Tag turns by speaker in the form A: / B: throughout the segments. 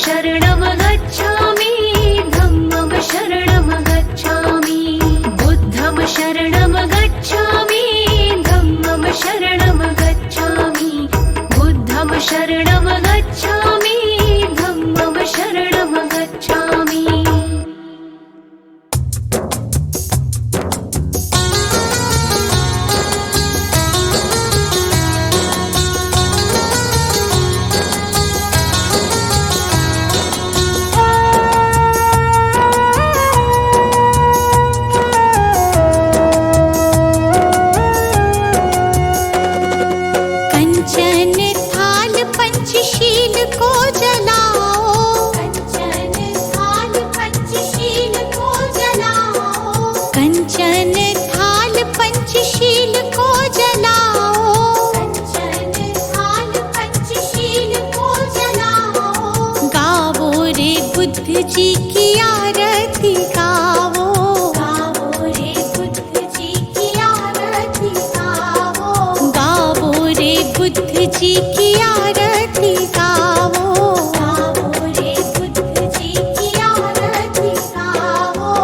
A: शरणं गच्छामि धम्मं शरणं गच्छामि बुद्धं शरणं गच्छामि धम्मं शरणं गच्छामि बुद्धं शरणं गच्छामि धम्मं शरणं गच्छामि
B: जी की आरती गावो, गावो रे बुद्ध जी की आरती गावो, गावो रे बुद्ध जी की आरती गावो, गावो रे बुद्ध जी की आरती गावो।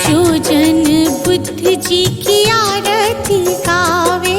B: जो जन बुद्ध जी की आरती गावे,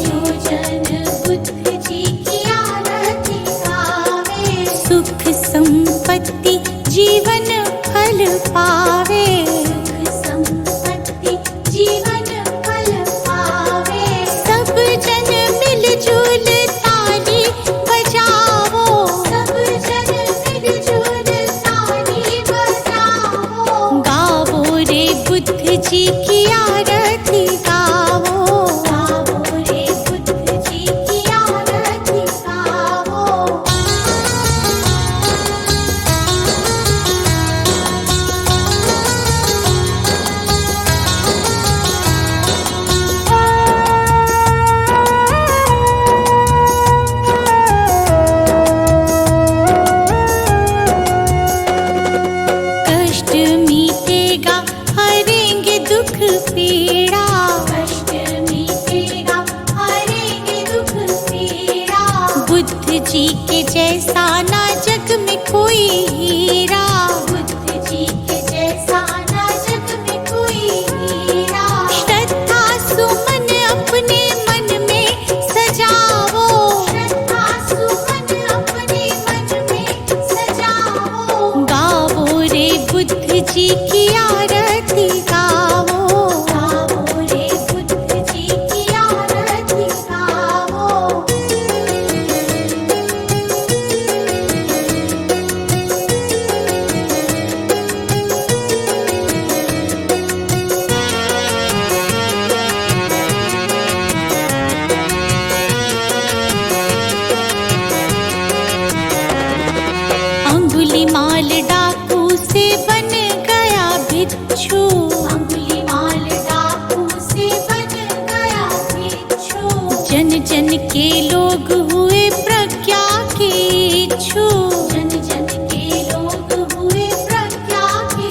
B: जो जन बुद्ध जी की आरती गावे, सुख संपत्ति जीवन फल पावे, सुख संपत्ति जीवन फल पावे। सब जन मिलजुल ताली बजावो, सब जन मिलजुल ताली बजावो, गावो रे बुद्ध जी की आरती गावो, गावो रे बुद्ध जी की आरती गावो। कष्ट मीटेगा हरेंगे दुख पीड़ा, कष्ट मीटेगा हरेंगे दुख पीड़ा। बुद्ध जी के जैसा ना जग में कोई हीरा, बुद्ध जी के जैसा ना जग में कोई हीरा। श्रद्धा सुमन अपने मन में सजावो, श्रद्धा सुमन अपने मन में सजावो, गावो रे बुद्ध जी की आरती गावो, गावो रे बुद्ध जी की आरती गावो। अंगुलीमाल डाकू से बन गया भिक्षु, अंगुलीमाल डाकू से बन गया भिक्षु। जन जन के लोग हुए प्रज्ञा के इच्छु, जन जन के लोग हुए प्रज्ञा के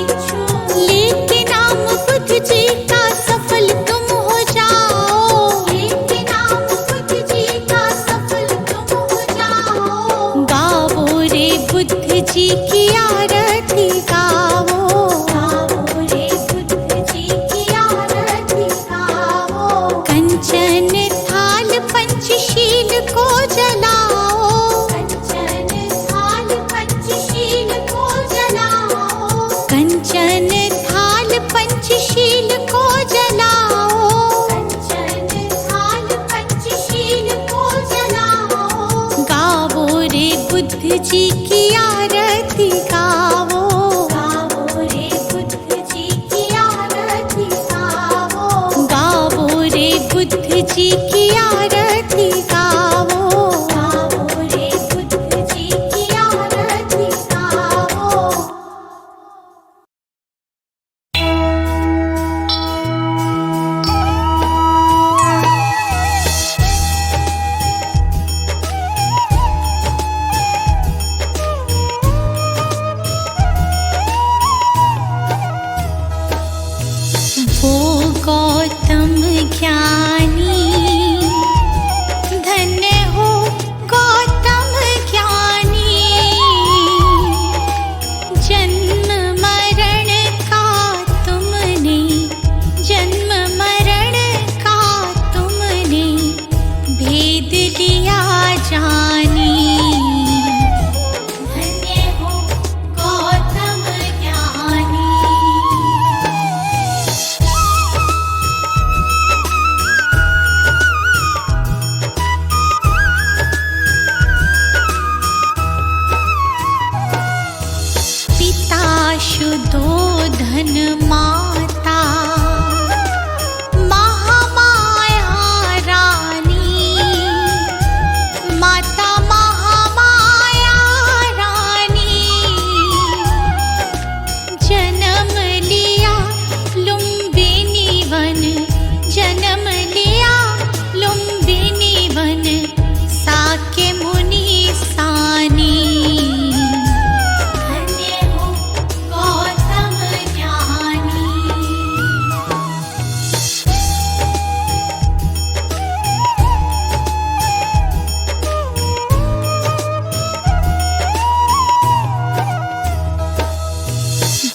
B: इच्छु। लेके नाम बुद्ध जी का सफल तुम हो जाओ, लेके नाम बुद्ध जी का सफल तुम हो जाओ, गावो रे बुद्ध जी की आरती गावो, गावो रे बुद्ध जी की आरती गावो। कंचन थाल पंचशील को जलाओ, कंचन थाल पंचशील को जलाओ, कंचन थाल पंचशील को जलाओ, कंचन थाल पंचशील को जलाओ, गावो रे बुद्ध जी की आरती गावो, गावो रे बुद्ध जी की आरती गावो, गावो रे बुद्ध जी की आरती गावो, गावो रे बुद्ध जी की आरती गावो। पशुधोधन माता महामाया रानी, माता महामाया रानी। जन्म लिया लुम्बिनी वन, जन्म लिया लुम्बिनी वन, साके मुनि सानी।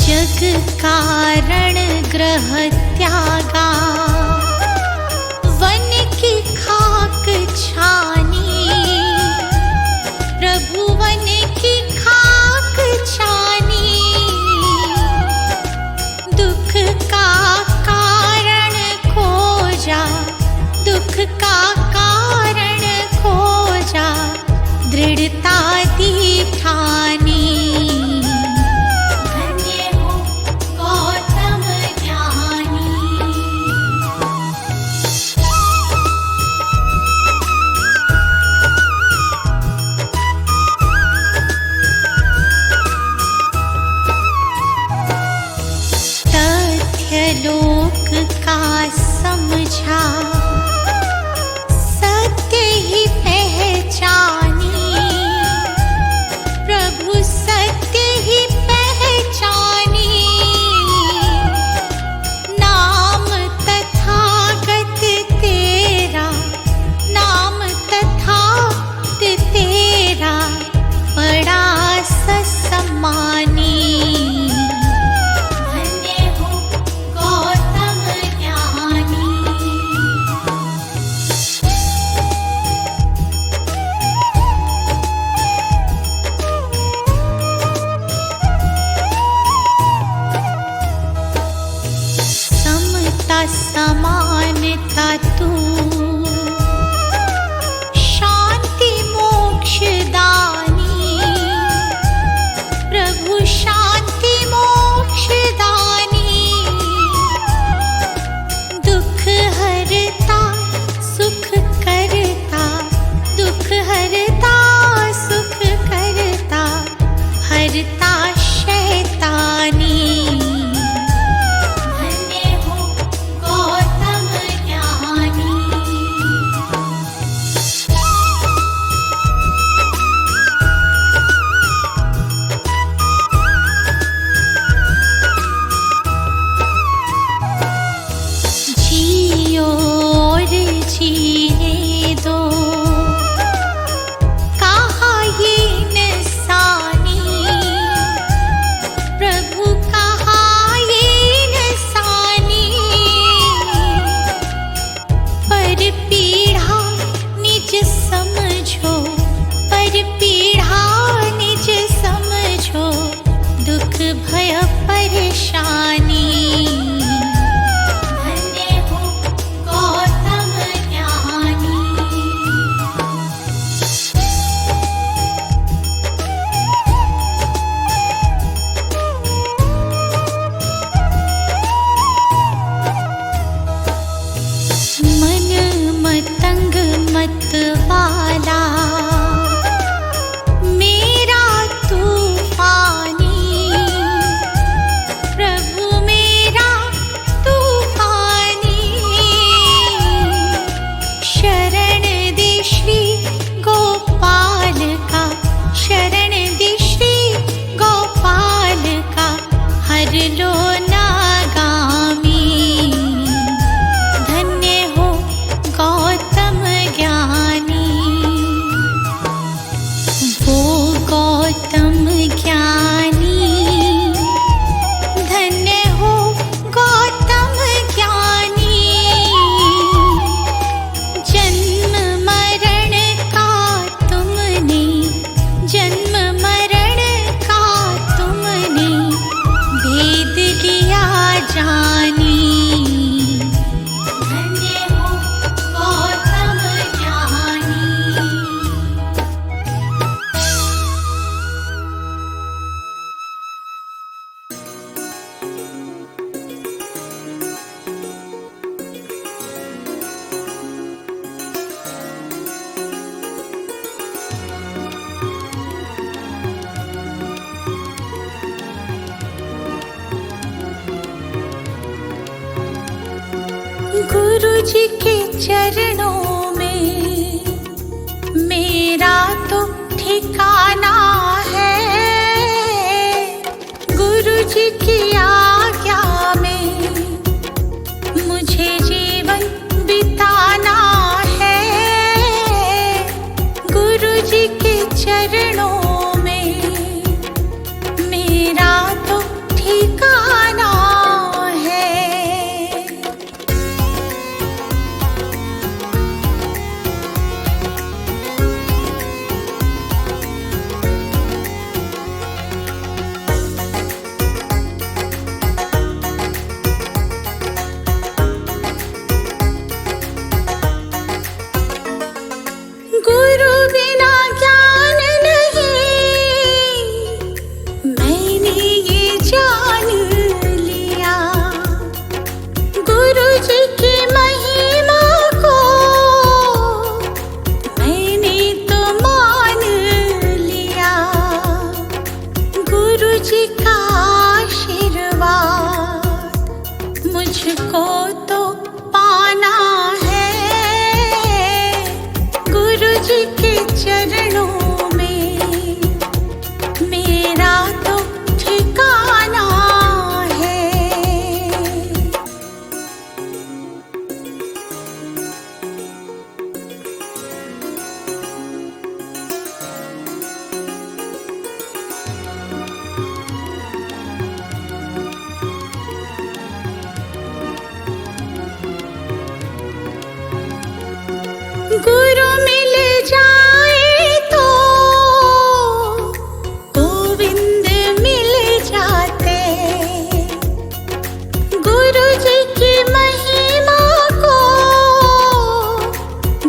B: जग कारण ग्रह त्यागा, वन की खाक छानी। प्रभु वन की खाक छानी, दुख का कारण खोजा, दुख का कारण खोजा, दृढ़ता दी ठानी। गुरु जी के चरणों में मेरा तो ठिकाना है। गुरु जी की आज्ञा में मुझे जीवन बिताना है। गुरु जी के चरणों में मेरा तो ठिकाना है। गुरु बिना ज्ञान नहीं, मैंने ये जान लिया। गुरु जी की महिमा को मैंने तो मान लिया। गुरु जी का आशीर्वाद मुझको तो पाना है। गुरु जी के चरणों में मेरा तो ठिकाना है। गुरु मिल जाए तो गोविंद मिल जाते। गुरु जी की महिमा को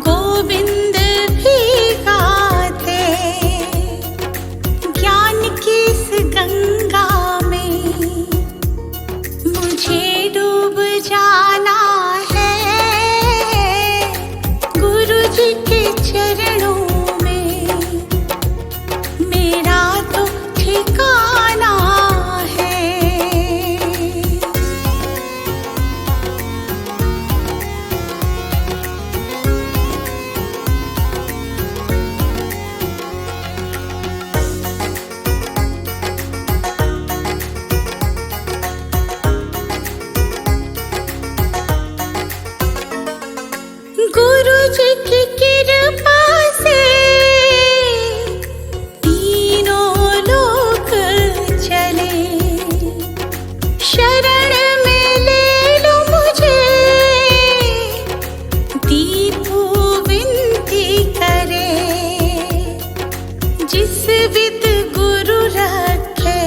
B: गोविंद भी गाते। ज्ञान की इस गंगा में मुझे डूब जाना है। गुरु जी के चरणों में मेरा तो ठिकाना है। गुरु जी की कृपा से तीनों लोक चले। शरण में ले लो मुझे, दीपू विनती करे। जिस विद गुरु रखे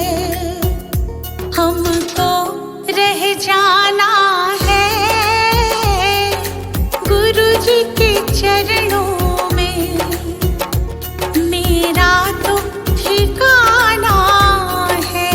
B: हमको रह जाना है। गुरु जी के चरणों में मेरा तो ठिकाना है।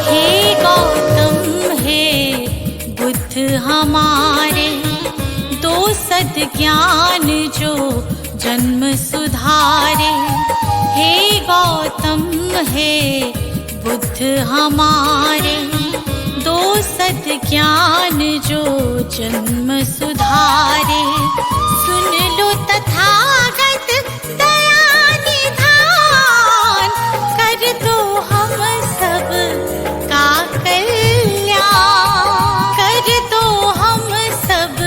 B: हे गौतम हे बुद्ध हमारे, दो सद्ज्ञान जो जन्म सुधारे। हे गौतम हे बुद्ध हमारे, दो सद्ज्ञान जो जन्म सुधारे। सुन लो तथागत दया निधान, कर दो हम सब का कल्याण। कर दो हम सब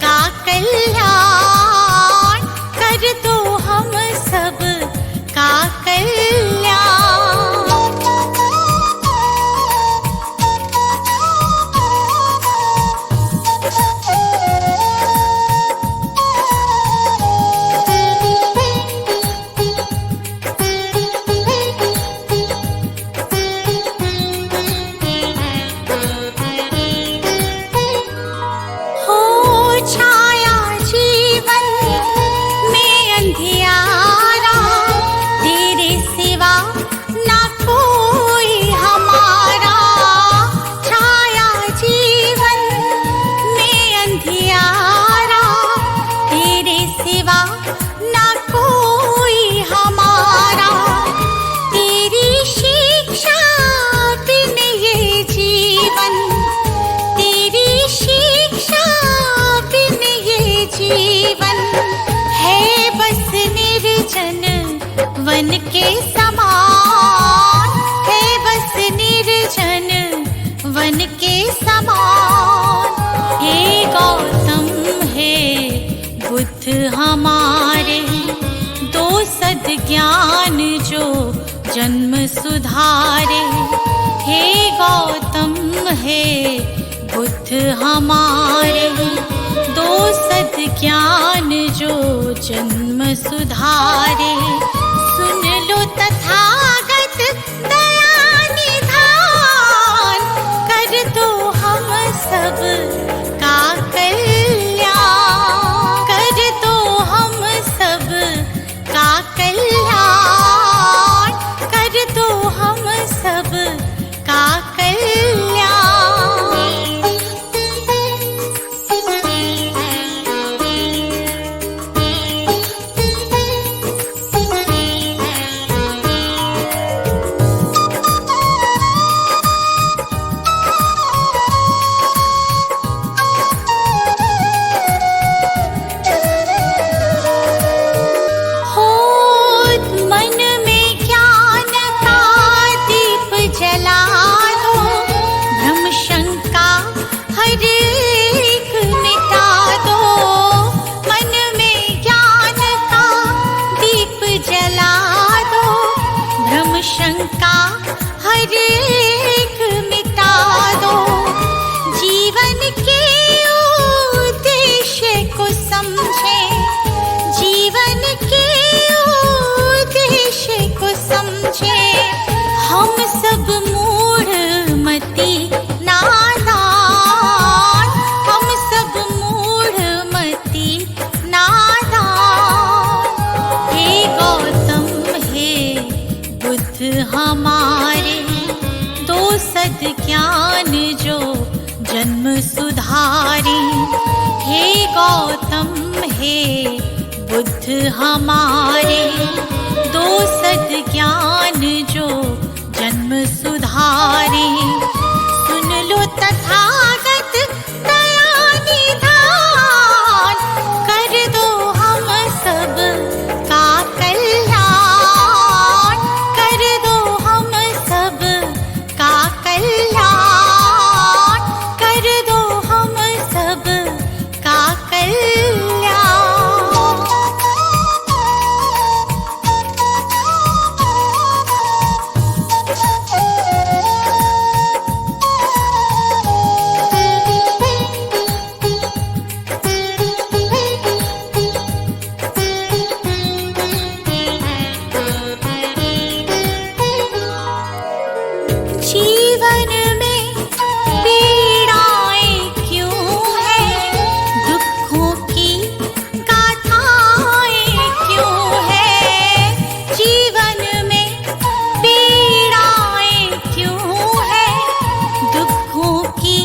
B: का कल्याण। कर दो हम सब का कल्याण। जीवन है बस निर्जन वन के समान, है बस निर्जन वन के समान। हे गौतम हे बुद्ध हमारे, दो सद्ज्ञान जो जन्म सुधारे। हे गौतम हे बुद्ध हमारे, दो सद्ज्ञान जो जन्म सुधारे। सुन लो तथागत दया निधान, कर दो हम सब का कल्याण, कर दो हम सब का कल्याण, कर दो हम सब का कल्याण। शंका हर एक मिटा दो, जीवन के उद्देश्य को समझे, जीवन के उद्देश्य को समझे। हम सब मूढ़मति नादान, हम सब मूढ़मति नादान। हे गौतम हे बुद्ध हमारे, दो सद्ज्ञान जो जन्म सुधारे। हे गौतम हे बुद्ध हमारे, दो सद्ज्ञान जो जन्म सुधारे। सुन लो तथागत दया निधान, कर दो हम सब का कल्याण, कर दो हम सब का कल्याण, कर दो हम सब का कल्याण। जीवन में पीड़ाएं क्यों हैं, दुखों की गाथाएं क्यों हैं। जीवन में पीड़ाएं क्यों हैं, दुखों की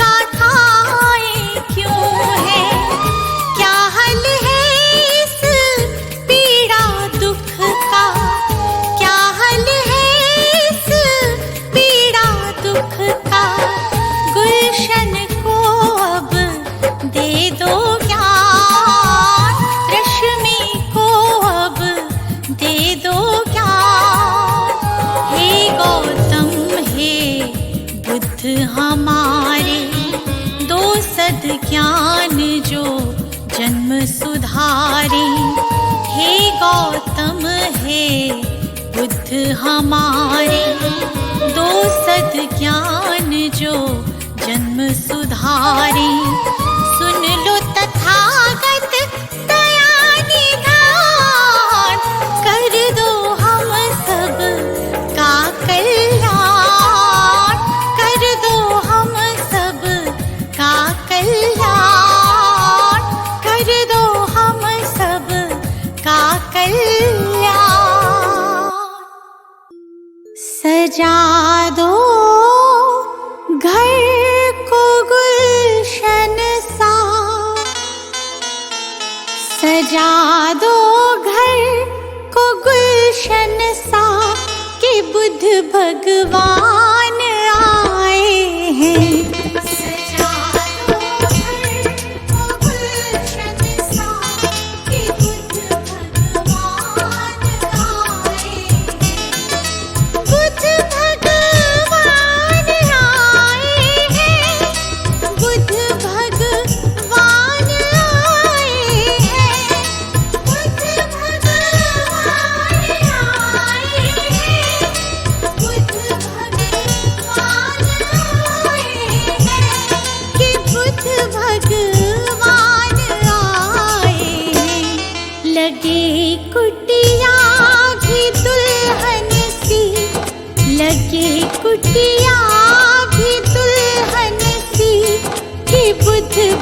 B: गाथाएं क्यों हैं। क्या हल है इस पीड़ा दुख का, क्या हल है इस पीड़ा दुख का। गुलशन को अब दे दो ज्ञान, रश्मि को अब दे दो ज्ञान। हे गौतम हे बुद्ध हमारे, दो सद्ज्ञान जो जन्म सुधारे। हे गौतम हे बुद्ध हमारे, दो सद्ज्ञान जो जन्म सुधारे। सुन लो तथागत दया निधान, कर दो हम सब का कल्याण, कर दो हम सब का कल्याण, कर दो हम सब का कल्याण। सजा दो घर को गुलशन सा, सजा दो घर को गुलशन सा, कि बुद्ध भगवान आए हैं। सजा दो घर को गुलशन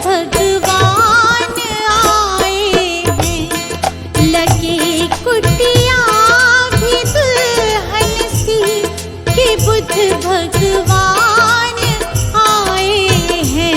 B: भगवान आए हैं। लगे कुटिया भी दुल्हन सी कि बुद्ध भगवान आए हैं।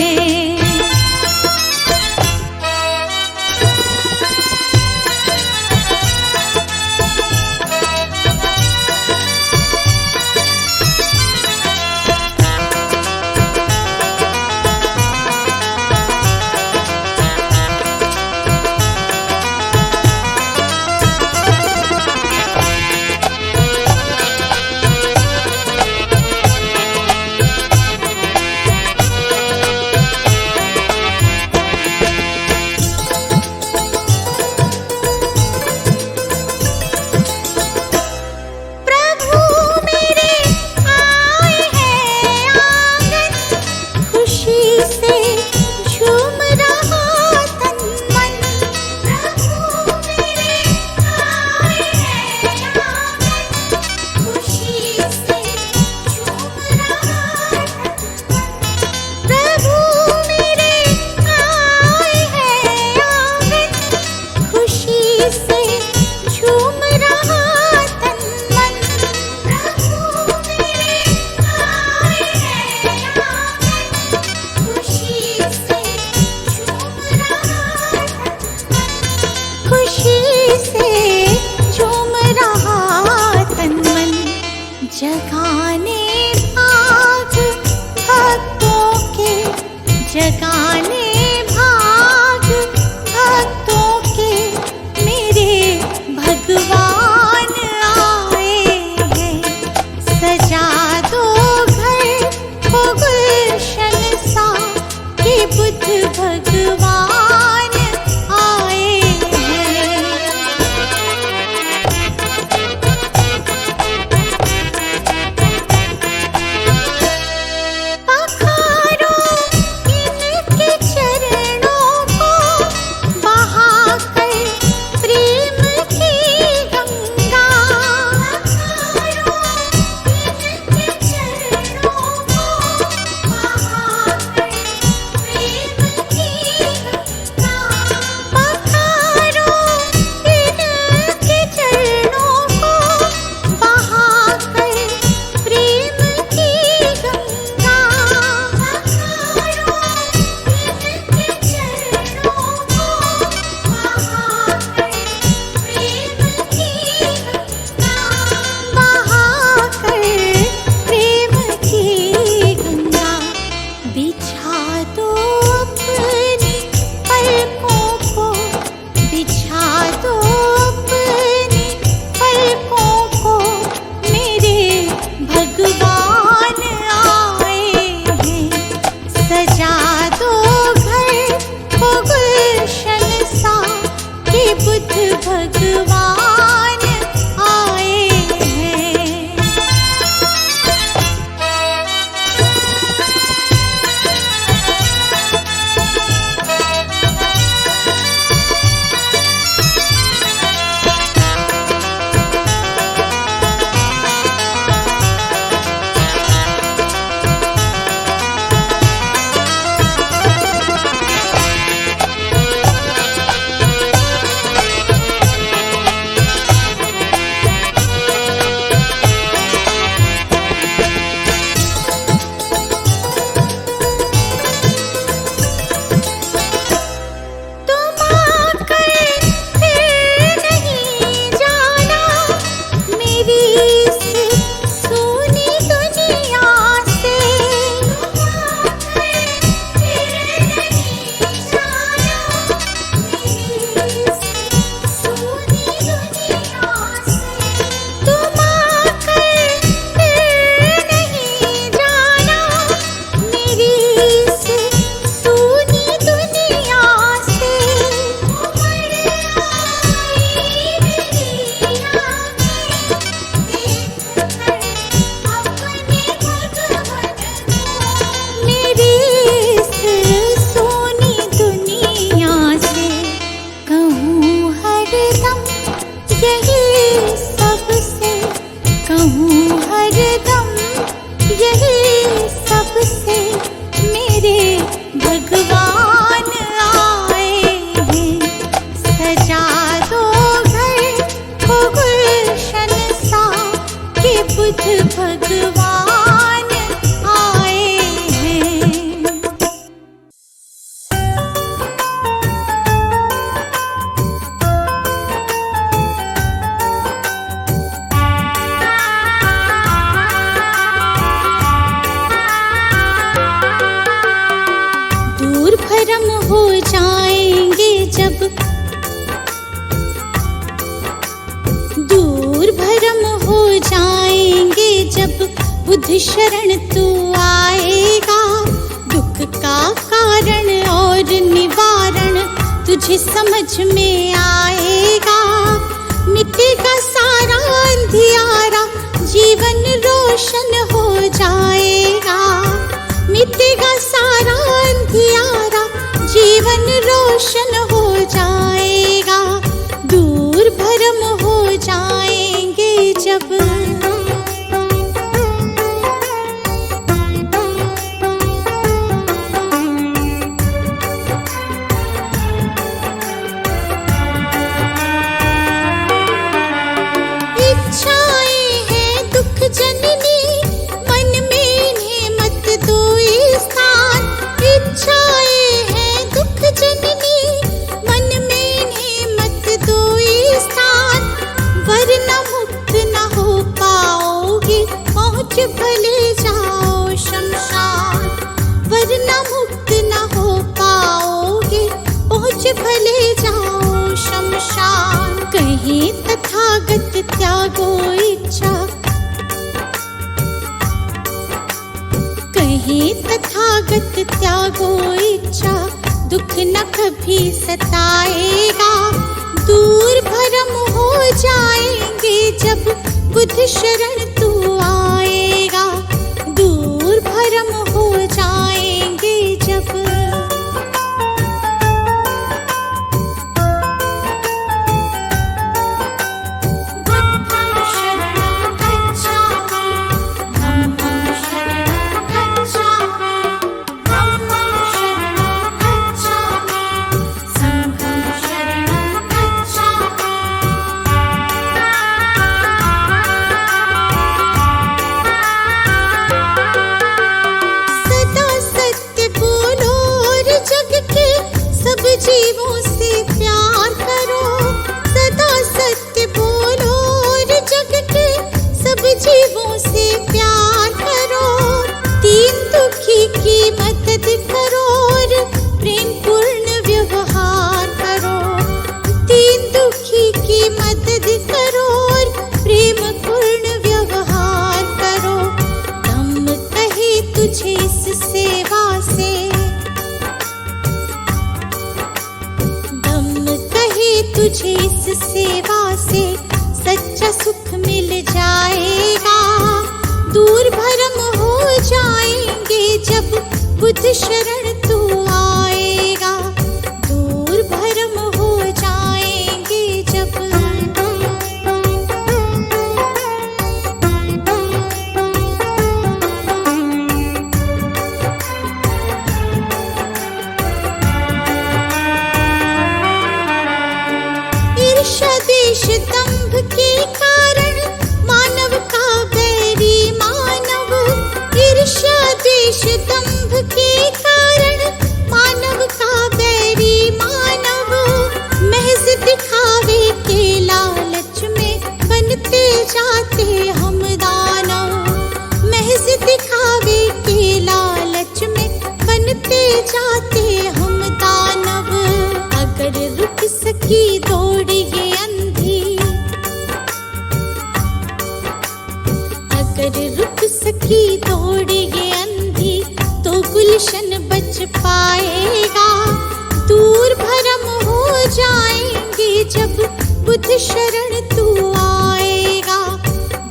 B: जगाने भाग भक्तों के, जगाने भाग भक्तों के, मेरे भगवान आए हैं। सजा दो घर को गुलशन सा कि बुद्ध भगवान आए हैं। भगवान आए हैं। यही सबसे मेरे भगवान बुद्ध शरण तू आएगा, दुख का कारण और निवारण तुझे समझ में आएगा। मिटेगा सारा अंधियारा, जीवन रोशन हो जाएगा। मिटेगा सारा अंधियारा, जीवन रोशन हो जाएगा। दूर भरम हो जाएंगे जब भले जाओ शमशान, वरना मुक्त न हो पाओगे, पहुँच भले जाओ शमशान। कहीं तथागत त्यागो इच्छा, कहीं तथागत त्यागो इच्छा, दुख न कभी सताएगा। दूर भरम हो जाएंगे जब बुद्ध शरण तू आएगा। दूर भरम हो जाएंगे जब बुद्धं शरणं गच्छामि, धम्मं शरणं गच्छामि, धम्मं शरणं गच्छामि, संघं शरणं गच्छामि। जीवों से प्यार करो, सदा सत्य बोलो और जग के सब जीवों से प्यार करो। दीन दुखी की मदद करो और प्रेम पूर्ण व्यवहार करो। दीन दुखी की मदद करो और प्रेम पूर्ण व्यवहार करो। धम्म कहे तुझे इस सेवा से, तुझे इस सेवा से सच्चा सुख मिल जाएगा। दूर भरम हो जाएंगे जब बुद्ध शरण तू आएगा। दूर भरम हो जाएंगे जब देश दंभ के कारण मानव का बैरी मानव। ईर्ष्या देश दंभ के कारण मानव का बैरी मानव। महज दिखावे के लालच में बनते जाते हम दानव। महज दिखावे के लालच में बनते जाते हम दानव। अगर रुक सकी दौड़ ये अंधी, अगर रुक सकी दौड़ ये अंधी, तो गुलशन बच पाएगा। दूर भरम हो जाएंगे जब बुद्ध शरण तू आएगा।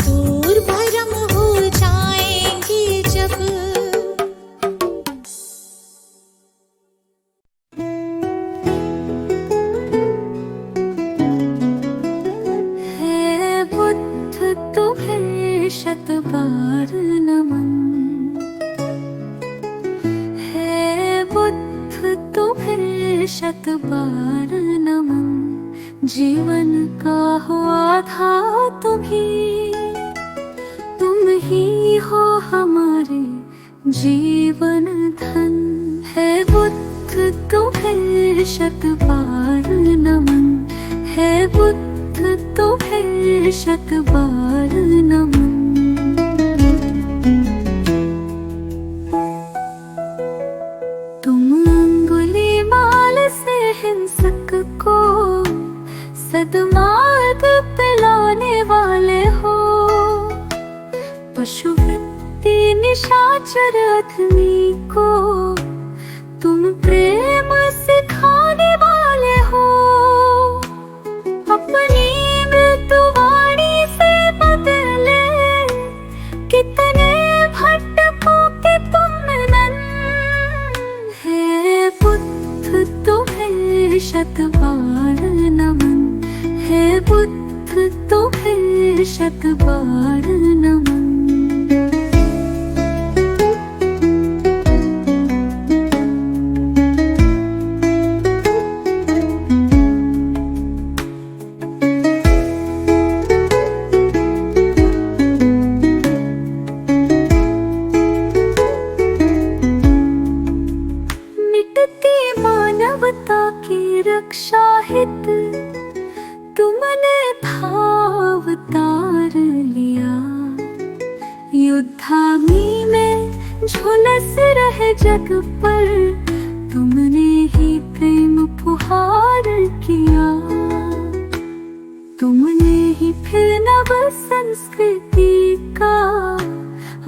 B: दूर भरम हो जाएंगे जब
A: शत बार नमन। है बुद्ध तुम्हें शत बार नमन। जीवन का हुआ था तुम ही हो हमारे जीवन धन। है बुद्ध तुम्हें शत बार नमन। है बुद्ध तुम्हें शत बार नमन। हिंसक को सद्मार्ग पे लाने वाले हो। पशु वृत्ति निशाचर अग्नि को तुम प्रेम सिखाने वाले हो। अपनी मृत्युवाणी से बदले कितने भटकों के तुम नन। हे बुद्ध तुम्हें शतबार नमन, हे बुद्ध तुम्हें शतबार नमन। मानवता की रक्षा हित तुमने भावतार लिया। युद्धाग्नि में झुलस रहे जग पर तुमने ही प्रेम फुहार किया। तुमने ही फिर नव संस्कृति का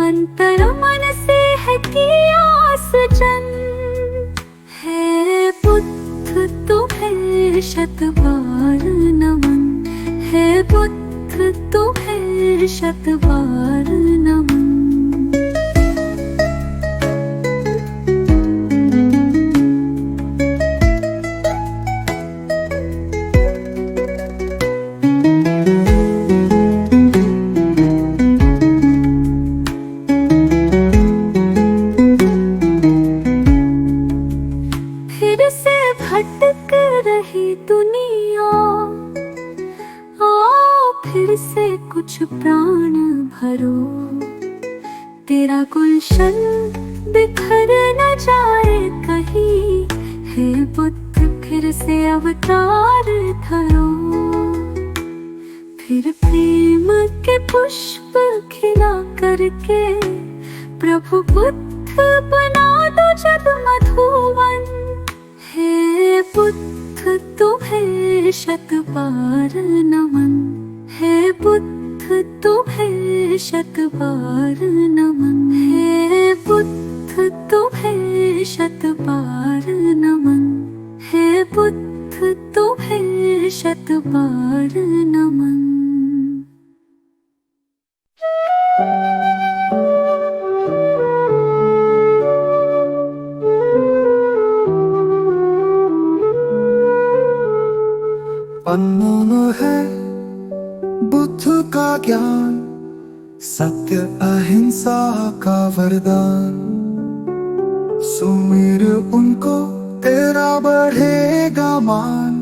A: अंतर मन से है किया सृजन। हे बुद्ध तुम्हें शतबार नमन, हे बुद्ध तुम्हें शतबार नमन। भटक रही दुनिया आओ फिर से कुछ प्राण भरो। तेरा गुलशन बिखर न जाए कहीं, हे बुद्ध फिर से अवतार धरो। फिर प्रेम के पुष्प खिला करके प्रभु बुद्ध बना दो जग मधुवन। हे बुद्ध तुम्हें शतबार नमन, हे बुद्ध तुम्हें शतबार नमन, हे बुद्ध तुम्हें शतबार नमन, हे बुद्ध तुम्हें शतबार नमन।
C: अनमोल है बुद्ध का ज्ञान, सत्य अहिंसा का वरदान। सुमिर उनको तेरा बढ़ेगा मान,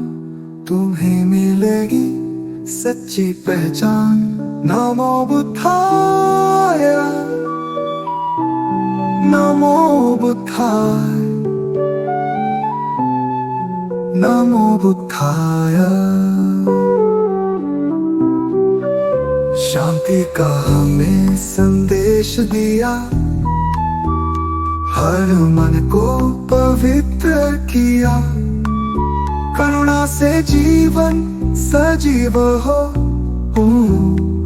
C: तुम्हें मिलेगी सच्ची पहचान। नमो बुद्धाय, नमो बुद्धाय, नमो बुद्धाय। शांति का हमें संदेश दिया, हर मन को पवित्र किया। करुणा से जीवन सजीव हो,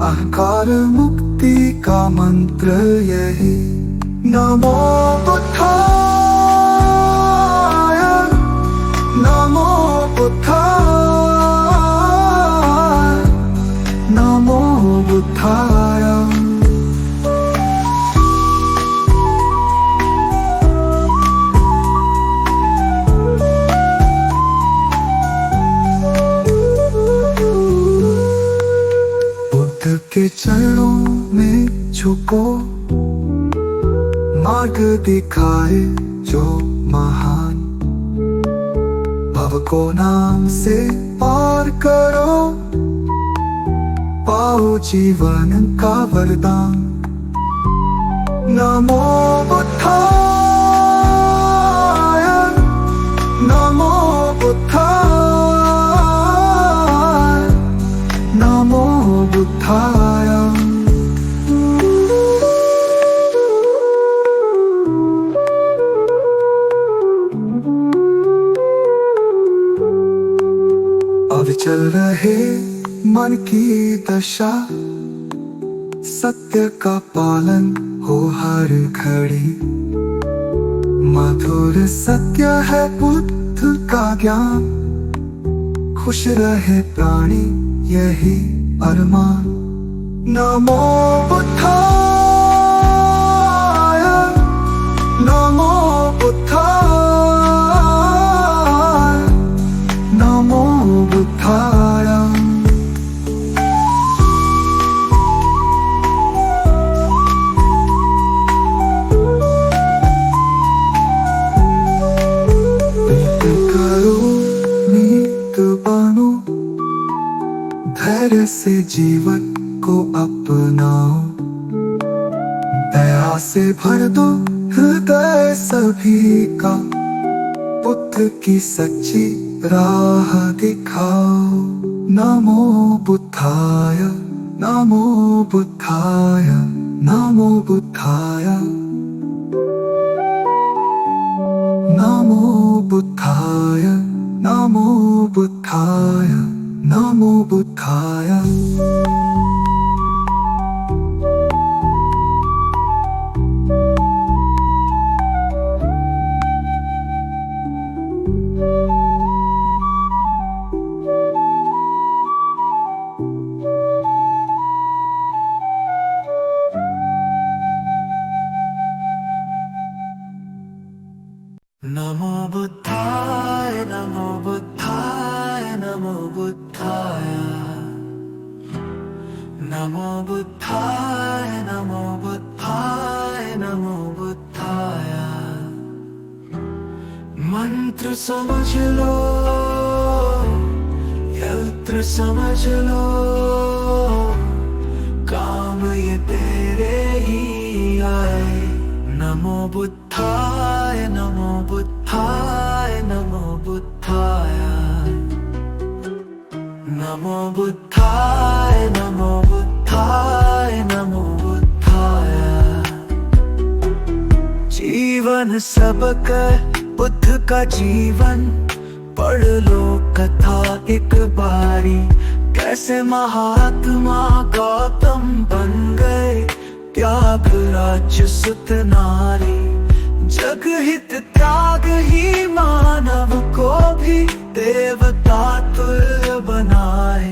C: अहंकार मुक्ति का मंत्र यही। नमो बुद्धाय, नमो बुद्धाय, नमो बुद्धाय। बुद्ध के चरणों में झुको, मार्ग दिखाए जो महान। भव को नाम से पार करो, पाओ जीवन का वरदान। नमो बुद्धाय, नमो बुद्धाय, नमो बुद्धाय। अविचल रहे मन की दशा, सत्य का पालन हो हर घड़ी। मधुर सत्य है बुद्ध का ज्ञान, खुश रहे प्राणी यही अरमान। नमो बुद्धाय, नमो बुद्धाय, नमो बुद्धाय। करो नीत बनो, धैर्य से जीवन को अपनाओ। दया से भर दो हृदय सभी का, बुद्ध की सच्ची राह दिखाओ। नमो बुद्धाय, नमो बुद्धाय, नमो बुद्धाय, नमो बुद्धाय, नमो बुद्धाय, नमो बुद्धाय।
D: नमो बुद्धाय, नमो बुद्धाय, नमो बुद्धाय, नमो बुद्धाय, नमो बुद्धाय, नमो बुद्धाय। मंत्र समझ लो, यंत्र समझ लो, काम ये तेरे ही आए। नमो बुद्धाय, नमो बुद्धाय, नमो बुद्धाय, नमो बुद्धाय, नमो बुद्धाय, नमो बुद्धाय। जीवन सबका बुद्ध का जीवन, पढ़ लो कथा एक बारी। कैसे महात्मा गौतम बन गए, त्याग राज्य सुत नारी। जग हित त्याग ही मानव को भी देवता तुल्य बनाए।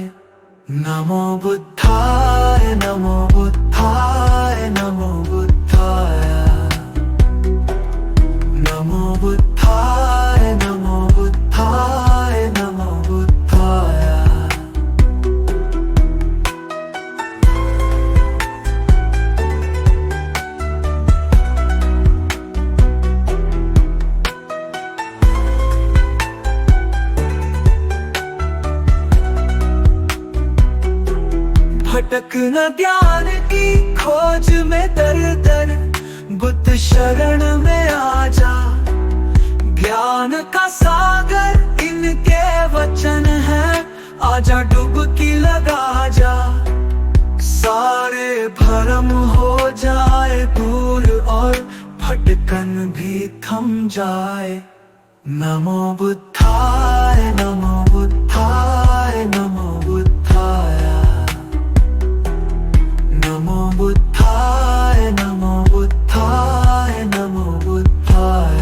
D: नमो बुद्धाय, नमो बुद्धाय, नमो बुद्धाय, नमो बुद्धाय, नमो बुद्धाय, नमो बुद्धाय। भटक न ज्ञान की खोज में दर दर, बुद्ध शरण में आ जा। ज्ञान का सागर इनके वचन है, आजा डुबकी लगा जा। सारे भरम हो जाए दूर और भटकन भी थम जाए। नमो बुद्धाय, नमो बुद्धाय, नमो बुद्धाय, नमो बुद्धाय, नमो बुद्धाय, नमो बुद्धाय।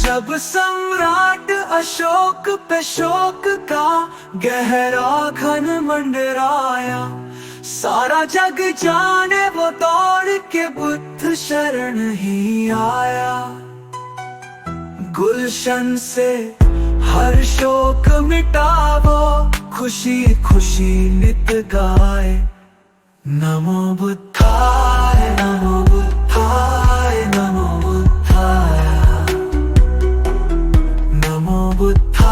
D: जब सम्राट अशोक पे शोक का गहरा घन मंडराया, सारा जग जाने वो दौड़ के बुद्ध शरण ही आया। गुलशन से हर शोक मिटावो, खुशी खुशी नित गाए। नमो बुद्धाय, नमो बुद्धाय, नमो बुद्धाय, नमो बुद्धाय।